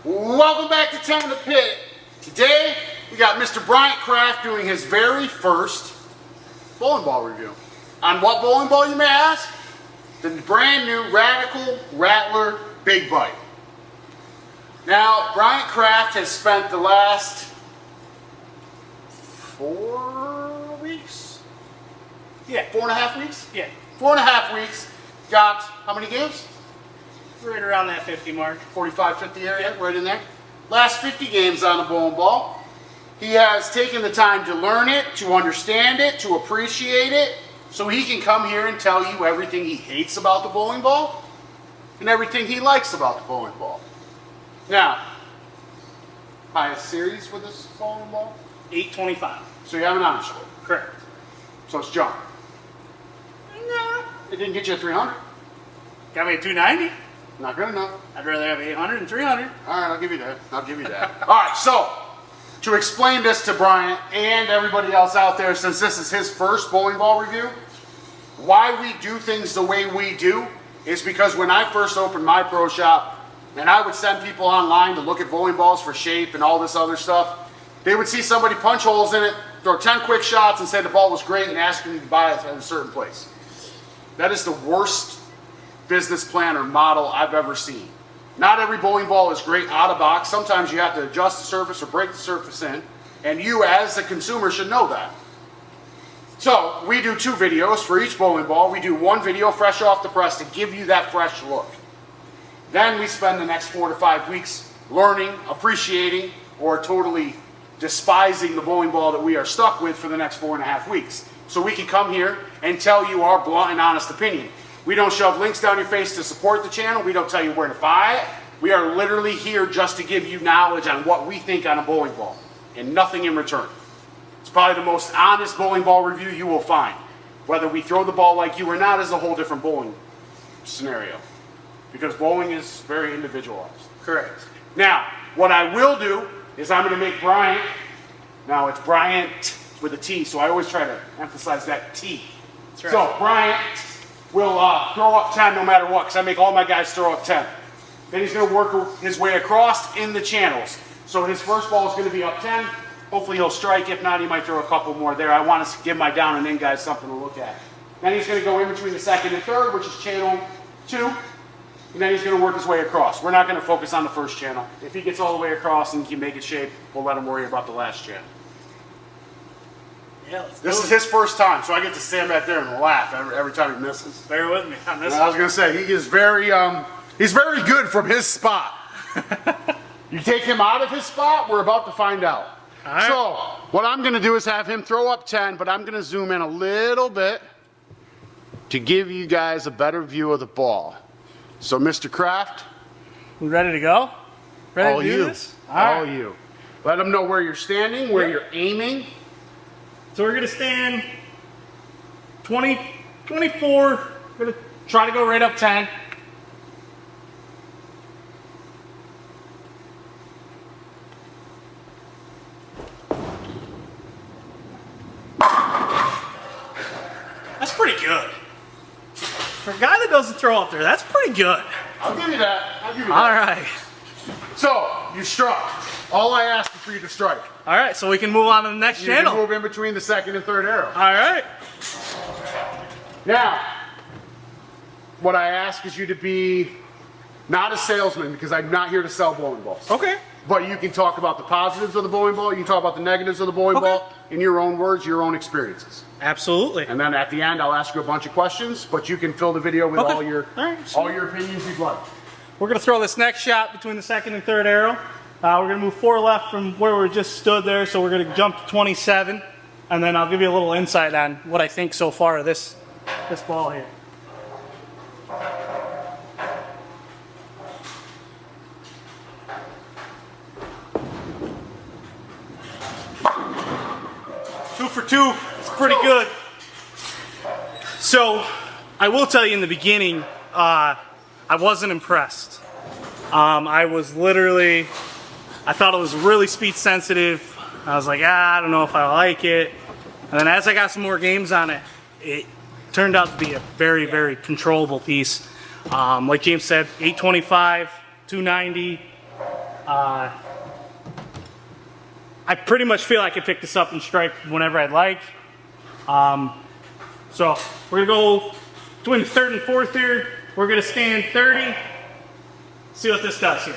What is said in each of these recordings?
Welcome back to Town the Pit. Today we got Mr. Bryant Craft doing his very first bowling ball review. On what bowling ball, you may ask? The brand new Radical Rattler Big Bite. Now, Bryant Craft has spent the last 4 weeks? Yeah. 4.5 weeks? Yeah. 4.5 weeks. Got how many games? Right around that 50 mark. 45, 50 area, right in there. Last 50 games on the bowling ball. He has taken the time to learn it, to understand it, to appreciate it, so he can come here and tell you everything he hates about the bowling ball and everything he likes about the bowling ball. Now, highest series with this bowling ball? 825. So you have an honor score. Correct. So it's junk. No, it didn't get you a 300. Got me a 290. Not good enough. I'd rather have 800 and 300. All right, I'll give you that. I'll give you that. All right, so to explain this to Bryant and everybody else out there, since this is his first bowling ball review, why we do things the way we do is because when I first opened my pro shop, and I would send people online to look at bowling balls for shape and all this other stuff, they would see somebody punch holes in it, throw 10 quick shots and say the ball was great and ask them to buy it at a certain place. That is the worst business plan or model I've ever seen. Not every bowling ball is great out of box. Sometimes you have to adjust the surface or break the surface in, and you as the consumer should know that. So we do 2 videos for each bowling ball. We do 1 video fresh off the press to give you that fresh look. Then we spend the next 4 to 5 weeks learning, appreciating, or totally despising the bowling ball that we are stuck with for the next 4.5 weeks. So we can come here and tell you our blunt and honest opinion. We don't shove links down your face to support the channel. We don't tell you where to buy it. We are literally here just to give you knowledge on what we think on a bowling ball and nothing in return. It's probably the most honest bowling ball review you will find. Whether we throw the ball like you or not is a whole different bowling scenario, because bowling is very individualized. Correct. Now, what I will do is I'm going to make Bryant, now it's Bryant with a T, so I always try to emphasize that T. That's right. So Bryant will throw up 10 no matter what, because I make all my guys throw up 10. Then he's going to work his way across in the channels. So his first ball is going to be up 10. Hopefully he'll strike. If not, he might throw a couple more there. I want to give my down and in guys something to look at. Then he's going to go in between the second and third, which is channel 2. And then he's going to work his way across. We're not going to focus on the first channel. If he gets all the way across and he can make it shape, we'll let him worry about the last channel. Yeah, let's This do is it. his first time, so I get to stand back there and laugh every time he misses. Bear with me on this. I was going to say, he is very, he's very good from his spot. You take him out of his spot, we're about to find out. All right. So, what I'm going to do is have him throw up 10, but I'm going to zoom in a little bit to give you guys a better view of the ball. So, Mr. Kraft, We ready to go? Ready all to do you. this? All you. Let them know where you're standing, where you're aiming. So we're going to stand 20, 24. We're going to try to go right up 10. That's pretty good. For a guy that doesn't throw up there, that's pretty good. I'll give you that. I'll give you All that. right. So, you struck. All I asked is for you to strike. All right, so we can move on to the next You channel. can move in between the second and third arrow. All right. Now, what I ask is you to be not a salesman, because I'm not here to sell bowling balls. Okay. But you can talk about the positives of the bowling ball, you can talk about the negatives of the bowling Okay. ball in your own words, your own experiences. Absolutely. And then at the end, I'll ask you a bunch of questions, but you can fill the video with Okay. all your opinions you'd like. We're going to throw this next shot between the second and third arrow. We're going to move 4 left from where we just stood there, so we're going to jump to 27, and then I'll give you a little insight on what I think so far of this ball here. Two for 2. It's pretty good. So, I will tell you in the beginning, I wasn't impressed. I was literally, I thought it was really speed sensitive. I was like, I don't know if I like it. And then as I got some more games on it, it turned out to be a very, very controllable piece. Like James said, 825, 290, I pretty much feel I can pick this up and strike whenever I'd like. So we're gonna go between the third and fourth here. We're gonna stand 30. See what this does here.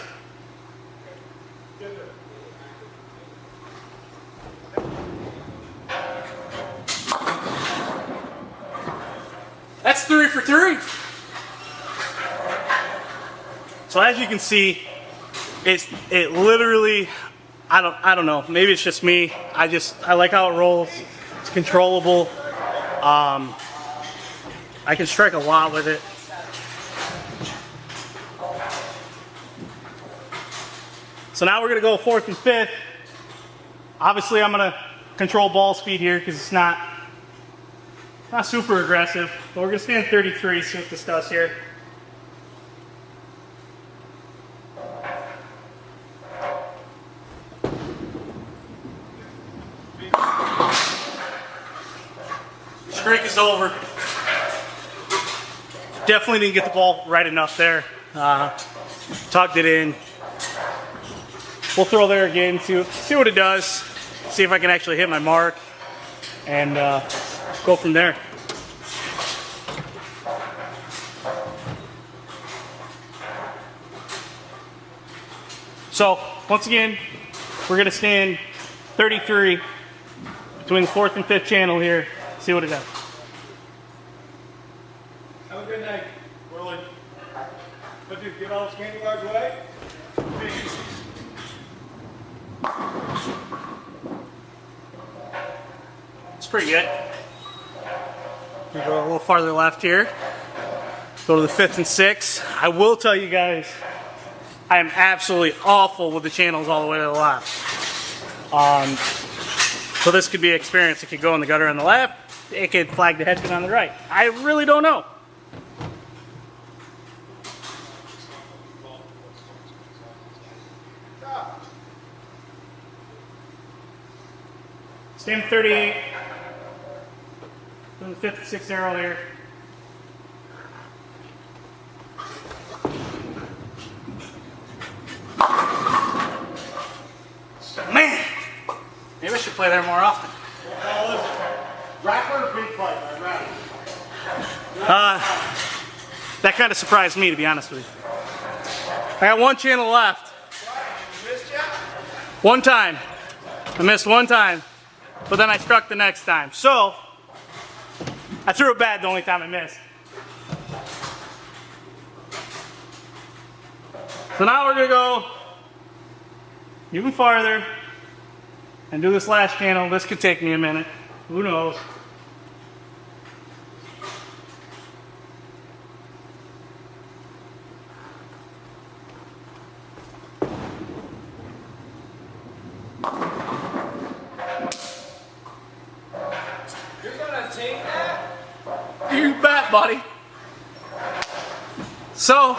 That's 3 for 3. So as you can see, it literally, I don't know, maybe it's just me. I like how it rolls. It's controllable. I can strike a lot with it. So now we're gonna go fourth and fifth. Obviously I'm gonna control ball speed here because it's not super aggressive, but we're gonna stand 33, see what this does here. Strike is over. Definitely didn't get the ball right enough there. Tugged it in. We'll throw there again, see what it does. See if I can actually hit my mark, and go from there. So once again, we're gonna stand 33 between the fourth and fifth channel here. See what it does. Have a good night, Willard. But you get all candy bars away? It's pretty good. We go a little farther left here. Go to the fifth and sixth. I will tell you guys, I am absolutely awful with the channels all the way to the left. So this could be an experience. It could go in the gutter on the left. It could flag the head pin on the right. I really don't know. Stand 38. Doing the fifth and sixth arrow here. Man, maybe I should play there more often. Rattler Big Bite by Radical. That kind of surprised me, to be honest with you. I got one channel left. One time. I missed one time, but then I struck the next time. So, I threw it bad the only time I missed. So now we're gonna go even farther and do this last channel. This could take me a minute. Who knows? You're gonna take that? You bet, buddy. So,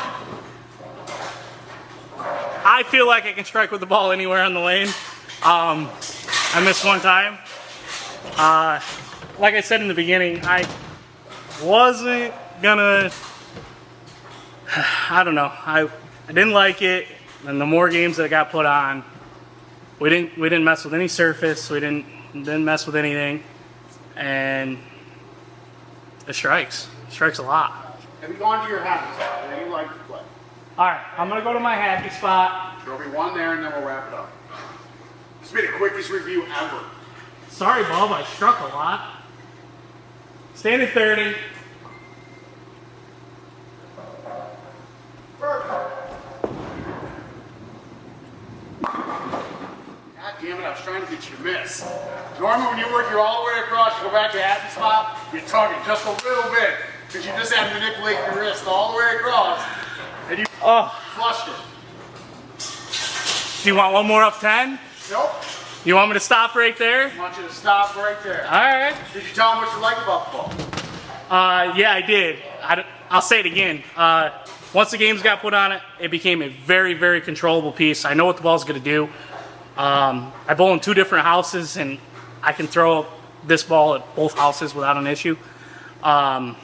I feel like I can strike with the ball anywhere on the lane. I missed one time. Like I said in the beginning, I wasn't gonna, I don't know. I didn't like it, and the more games that got put on, we didn't mess with any surface. We didn't mess with anything, and it strikes a lot. Have you gone to your happy spot where you like to play? All right, I'm gonna go to my happy spot. There'll be one there and then we'll wrap it up. This will be the quickest review ever. Sorry, Bob, I struck a lot. Stand at 30. God damn it, I was trying to get you to miss. Normally when you work your all the way across, you go back to your happy spot, you tug it just a little bit, because you just had to manipulate your wrist all the way across, and you flushed it. Do you want one more up 10? Nope. You want me to stop right there? I want you to stop right there. All right. Did you tell him what you liked about the ball? Yeah, I did. I'll say it again. Once the games got put on it, it became a very, very controllable piece. I know what the ball's going to do. I bowl in 2 different houses, and I can throw this ball at both houses without an issue. Yeah,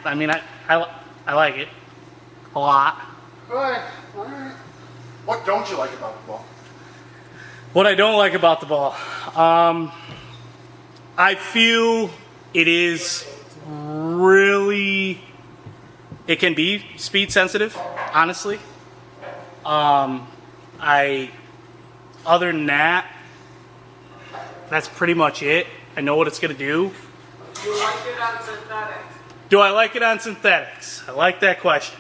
I mean, I like it a lot. Good. All right. What don't you like about the ball? What I don't like about the ball, I feel it is really, it can be speed sensitive, honestly. Other than that, that's pretty much it. I know what it's going to do. Do you like it on synthetics? Do I like it on synthetics? I like that question.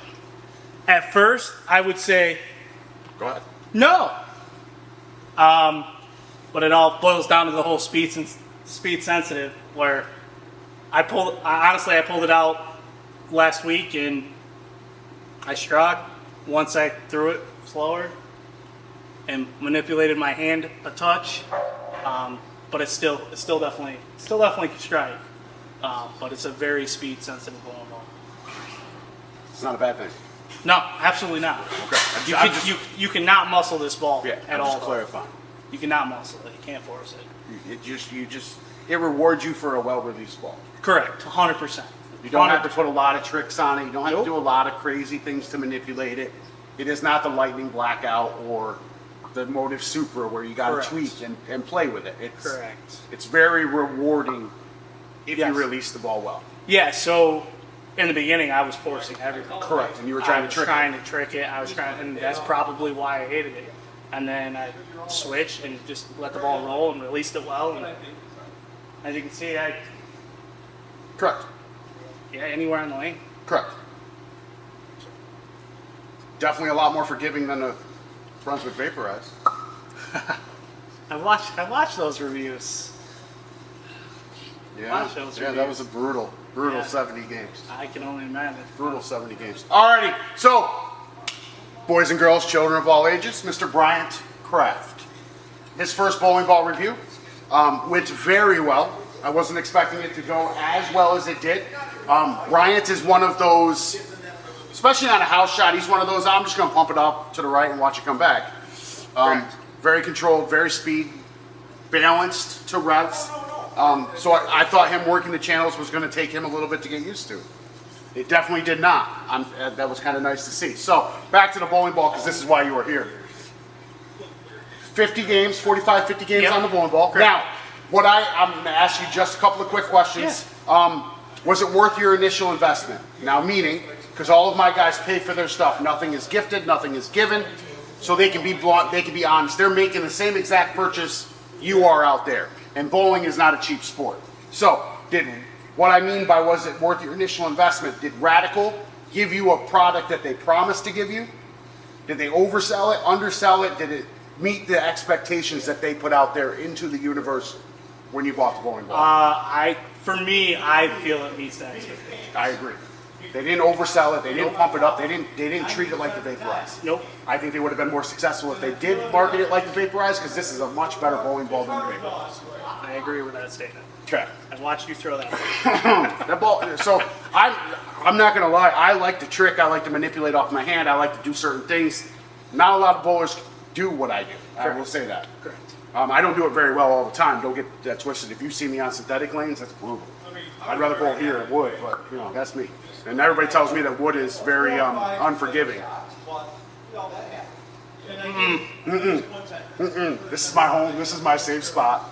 At first, I would say Go ahead. no. But it all boils down to the whole speed sensitive, where I pulled it out last week and I struck. Once I threw it slower and manipulated my hand a touch, but it's still definitely can strike. But it's a very speed sensitive bowling ball. It's not a bad thing. No, absolutely not. Okay. You cannot muscle this ball Yeah, at I'm all. just clarifying. You cannot muscle it. You can't force it. It rewards you for a well-released ball. Correct, 100%. You don't have to put a lot of tricks on it. You don't have to do a lot of crazy things to manipulate it. It is not the Lightning Blackout or the Motive Supra where you got to Correct. tweak and play with it. Correct. It's very rewarding if Yes. you release the ball well. Yeah, so in the beginning, I was forcing everything. Correct, and you were trying to trick it. I was trying to trick it. And that's probably why I hated it. And then I switched and just let the ball roll and released it well. And as you can see, Correct. anywhere on the lane. Correct. Definitely a lot more forgiving than a Brunswick Vaporize. I watched those reviews. Yeah, Watch those that reviews. was a brutal Yeah. 70 games. I can only imagine. Brutal 70 games. Alrighty, so boys and girls, children of all ages, Mr. Bryant Kraft. His first bowling ball review went very well. I wasn't expecting it to go as well as it did. Bryant is one of those, especially on a house shot, he's one of those, I'm just going to pump it up to the right and watch it come back. Very controlled, very speed, balanced to revs. So I thought him working the channels was going to take him a little bit to get used to. It definitely did not. That was kind of nice to see. So back to the bowling ball, because this is why you were here. 50 games, 45, 50 games Yep. on the bowling ball. Correct. Now, I'm going to ask you just a couple of quick questions. Was it worth your initial investment? Now, meaning, because all of my guys pay for their stuff. Nothing is gifted, nothing is given. So they can be blunt, they can be honest. They're making the same exact purchase you are out there. And bowling is not a cheap sport. So, what I mean by was it worth your initial investment, did Radical give you a product that they promised to give you? Did they oversell it, undersell it? Did it meet the expectations that they put out there into the universe when you bought the bowling ball? For me, I feel it meets that expectation. I agree. They didn't oversell it. They didn't pump it up. They didn't treat it like the Vaporize. Nope. I think they would have been more successful if they did market it like the Vaporize, because this is a much better bowling ball than the Vaporize. I agree with that statement. Okay. I watched you throw that. That ball. So I'm not gonna lie. I like to trick. I like to manipulate off my hand. I like to do certain things. Not a lot of bowlers do what I do. I will say that. Correct. I don't do it very well all the time. Don't get that twisted. If you see me on synthetic lanes, that's brutal. I'd rather bowl here at wood, but that's me. And everybody tells me that wood is very unforgiving. This is my home. This is my safe spot.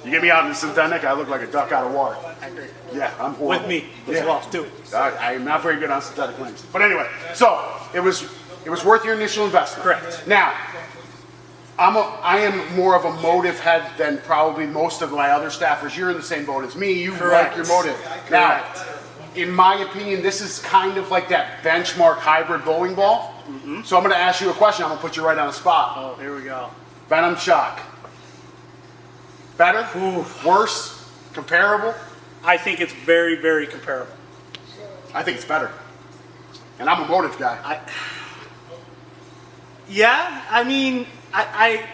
You get me out in the synthetic, I look like a duck out of water. I agree. Yeah, I'm horrible. With me as well, too. I am not very good on synthetic lanes. But anyway, so it was worth your initial investment. Correct. Now, I am more of a motive head than probably most of my other staffers. You're in the same boat as me. You Correct. like your motive. Now, in my opinion, this is kind of like that benchmark hybrid bowling ball. So I'm going to ask you a question. I'm going to put you right on the spot. Oh, here we go. Venom Shock. Better? Worse? Comparable? I think it's very, very comparable. I think it's better. And I'm a motive guy. Yeah, I mean, I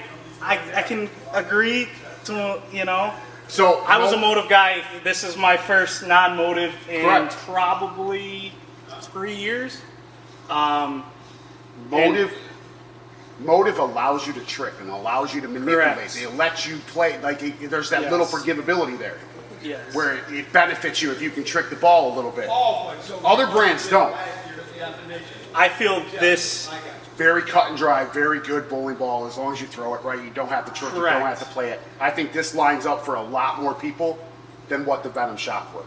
can agree to, So I was a motive guy. This is my first non-motive in Correct. probably 3 years. Motive allows you to trick and allows you to manipulate. Correct. It lets you play. There's that Yes. little forgivability there, Yes. where it benefits you if you can trick the ball a little bit. Other brands don't. I feel this. Very cut and dry, very good bowling ball. As long as you throw it right, you don't have to trick it, you don't Correct. have to play it. I think this lines up for a lot more people than what the Venom Shock would.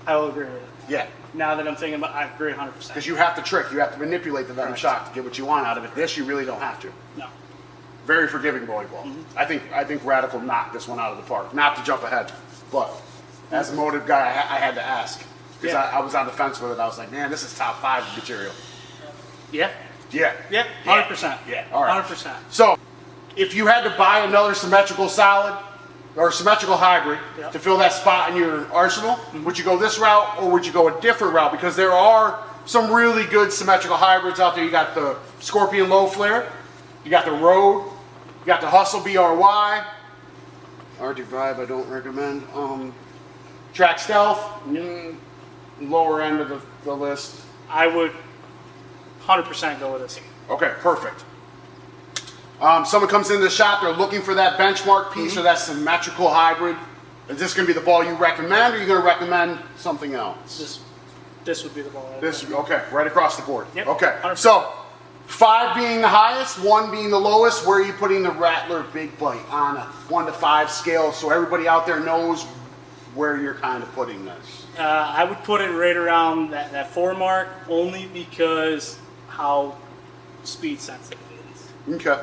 I will agree with it. Yeah, Now that I'm thinking about, I agree 100%. because you have to trick, you have to manipulate the Venom Shock to get what you want out of it. This, you really don't have to. No. Very forgiving bowling ball. I think Radical knocked this one out of the park. Not to jump ahead, but as a motive guy, I had to ask because Yeah. I was on the fence with it. I was like, man, this is top 5 material. Yeah. Yeah. Yeah. 100%. Yeah. All right. 100%. So, if you had to buy another symmetrical solid or symmetrical hybrid Yep. to fill that spot in your arsenal, would you go this route or would you go a different route? Because there are some really good symmetrical hybrids out there. You got the Scorpion Low Flare, you got the Road, you got the Hustle BRY, RD Vibe I don't recommend. Track Stealth, lower end of the list. I would 100% go with this. Okay, perfect. Someone comes into the shop, they're looking for that benchmark piece or that symmetrical hybrid. Is this going to be the ball you recommend, or are you going to recommend something else? This would be the ball. Okay, right across the board. Yep, Okay, 100%. so 5 being the highest, 1 being the lowest. Where are you putting the Rattler Big Bite on a 1 to 5 scale, so everybody out there knows where you're kind of putting this? I would put it right around that 4 mark, only because how speed sensitive it is. Okay.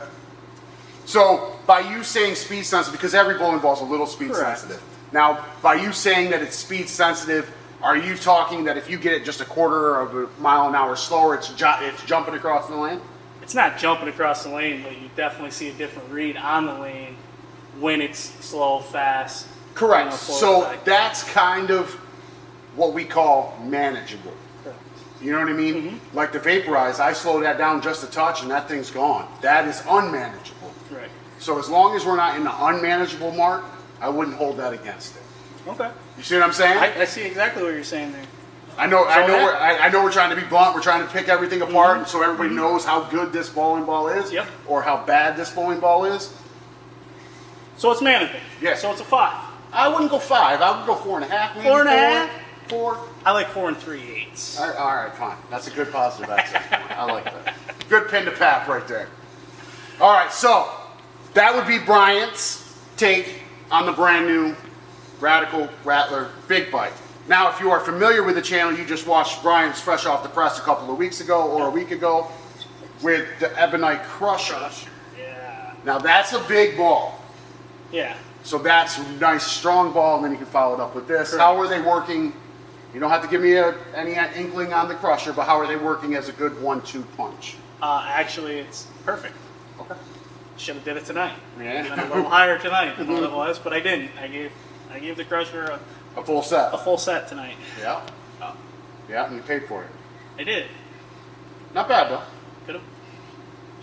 So by you saying speed sensitive, because every bowling ball is a little speed Correct. sensitive. Now, by you saying that it's speed sensitive, are you talking that if you get it just a quarter of a mile an hour slower, it's jumping across the lane? It's not jumping across the lane, but you definitely see a different read on the lane when it's slow, fast. Correct. you know, forward, So back. that's kind of what we call manageable. Correct. You know what I mean? Like the Vaporize, I slow that down just a touch and that thing's gone. That is unmanageable. Right. So as long as we're not in the unmanageable mark, I wouldn't hold that against it. Okay. You see what I'm saying? I see exactly what you're saying there. I know yeah. we're trying to be blunt. We're trying to pick everything apart so everybody knows how good this bowling ball is, Yep. or how bad this bowling ball is. So it's manageable. Yeah. So it's a 5. I wouldn't go 5. I would go 4.5. Maybe 4.5? 4. I like 4 3/8. All right, fine. That's a good positive access point. I like that. Good pin to pap right there. All right, so that would be Bryant's take on the brand new Radical Rattler Big Bite. Now, if you are familiar with the channel, you just watched Bryant's fresh off the press a couple of weeks ago or a week ago with the Ebonite Crusher. Yeah. Now, that's a big ball. Yeah. So that's a nice, strong ball, and then you can follow it up with this. Correct. How are they working? You don't have to give me any inkling on the Crusher, but how are they working as a good 1-2 punch? Actually, it's perfect. Okay. Should have did it tonight. Yeah. Went a little higher tonight than what it was, but I didn't. I gave the Crusher A full set. a full set tonight. Yeah. Oh, Yeah, and you paid for it. I did. Not bad, though. Could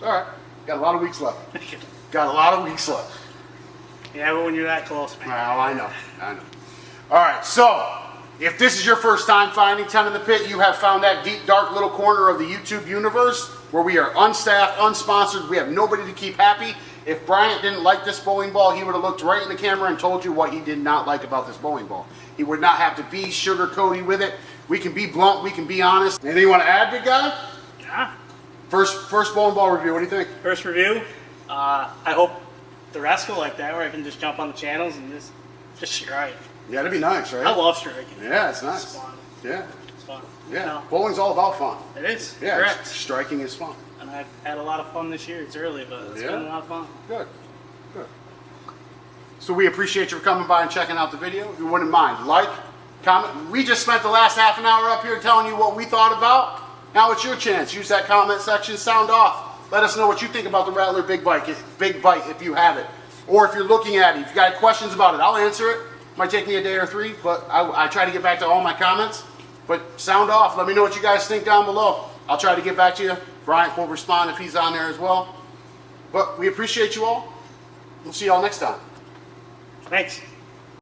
All right. Got a lot of weeks left. have. Got a lot of weeks left. Yeah, but when you're that close, man. Well, I know. All right, so if this is your first time finding 10 in the Pit, you have found that deep, dark little corner of the YouTube universe where we are unstaffed, unsponsored. We have nobody to keep happy. If Bryant didn't like this bowling ball, he would have looked right in the camera and told you what he did not like about this bowling ball. He would not have to be sugar-coaty with it. We can be blunt. We can be honest. Anything you want to add, big guy? Yeah. First bowling ball review. What do you think? First review. I hope the rest go like that, where I can just jump on the channels and just strike. Yeah, that'd be nice, right? I love striking. Yeah, it's It's nice. fun. Yeah, It's fun. yeah. No, Bowling's all about fun. it is. Yeah, Correct. striking is fun. And I've had a lot of fun this year. It's early, but it's Yeah. been a lot of fun. Good, good. So we appreciate you for coming by and checking out the video. If you wouldn't mind, like, comment. We just spent the last half an hour up here telling you what we thought about. Now it's your chance. Use that comment section, sound off. Let us know what you think about the Rattler Big Bite if you have it. Or if you're looking at it, if you got questions about it, I'll answer it. Might take me a day or 3, but I try to get back to all my comments. But sound off. Let me know what you guys think down below. I'll try to get back to you. Bryant will respond if he's on there as well. But we appreciate you all. We'll see y'all next time. Thanks.